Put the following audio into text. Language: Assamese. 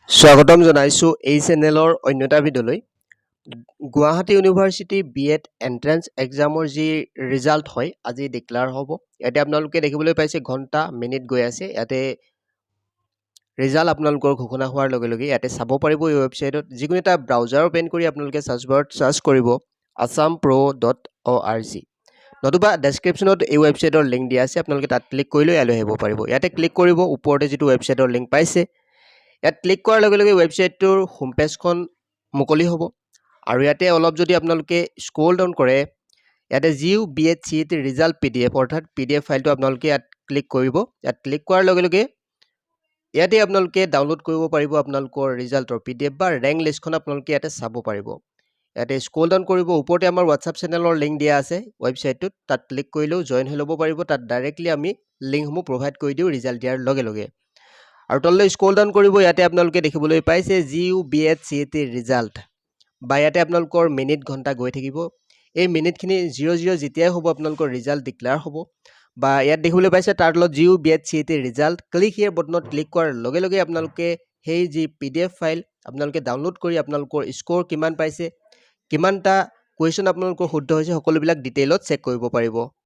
স্বাগতম জনাইছো এই চেনেলৰ অন্য এটা ভিডিঅ'লৈ গুৱাহাটী ইউনিভাৰ্চিটি বিএড এন্ট্ৰেন্স এক্সামৰ যি ৰিজাল্ট হয় আজি ডিক্লেয়াৰ হ'ব ইয়াতে আপোনালোকে দেখিবলৈ পাইছে ঘণ্টা মিনিট গৈ আছে ইয়াতে ৰিজাল্ট আপোনালোকৰ ঘোষণা হোৱাৰ লগে লগে ইয়াতে চাব পাৰিব এই ৱেবছাইটত যিকোনো এটা ব্ৰাউজাৰ ওপেন কৰি আপোনালোকে সাৰ্চ বাৰত সাৰ্চ কৰিব assampro.org নতুবা ডেছক্ৰিপশ্যনত এই ৱেবছাইটৰ লিংক দিয়া আছে আপোনালোকে তাত ক্লিক কৰিলে ইয়ালৈ আহিব পাৰিব ইয়াতে ক্লিক কৰিব ওপৰতে যিটো ৱেবছাইটৰ লিংক পাইছে ইয়াত ক্লিক কৰাৰ লগে লগে ৱেবছাইটটোৰ হোম পেজখন মুকলি হ'ব আৰু ইয়াতে অলপ যদি আপোনালোকে স্ক্ৰল ডাউন কৰে ইয়াতে জিউ বিএড চিইটি ৰিজাল্ট পিডিএফ অৰ্থাৎ পিডিএফ ফাইলটো আপোনালোকে ইয়াত ক্লিক কৰিব ইয়াত ক্লিক কৰাৰ লগে লগে ইয়াতে আপোনালোকে ডাউনলোড কৰিব পাৰিব আপোনালোকৰ ৰিজাল্টৰ পিডিএফ বা ৰেংক লিষ্টখন আপোনালোকে ইয়াতে চাব পাৰিব ইয়াতে স্ক্ৰল ডাউন কৰিব ওপৰতে আমাৰ হোৱাটছআপ চেনেলৰ লিংক দিয়া আছে ৱেবছাইটটোত তাত ক্লিক কৰিলেও জইন হৈ ল'ব পাৰিব তাত ডাইৰেক্টলি আমি লিংকসমূহ প্ৰভাইড কৰি দিওঁ ৰিজাল্ট দিয়াৰ লগে লগে আৰু তললৈ স্ক্ৰল ডাউন কৰিব ইয়াতে আপোনালোকে দেখিবলৈ পাইছে জিউ বিএড চিইটি ৰিজাল্ট বা ইয়াতে আপোনালোকৰ মিনিট ঘণ্টা গৈ থাকিব এই মিনিটখিনি 00 যেতিয়াই হ'ব আপোনালোকৰ ৰিজাল্ট ডিক্লেয়াৰ হ'ব বা ইয়াত দেখিবলৈ পাইছে তাৰ তলত জিউ বিএড চিইটি ৰিজাল্ট ক্লিক হিয়াৰ বটনত ক্লিক কৰাৰ লগে লগে আপোনালোকে সেই যি পিডিএফ ফাইল আপোনালোকে ডাউনলোড কৰি আপোনালোকৰ স্ক'ৰ কিমান পাইছে কিমানটা কুৱেশ্যন আপোনালোকৰ শুদ্ধ হৈছে সকলোবিলাক ডিটেইলত চেক কৰিব পাৰিব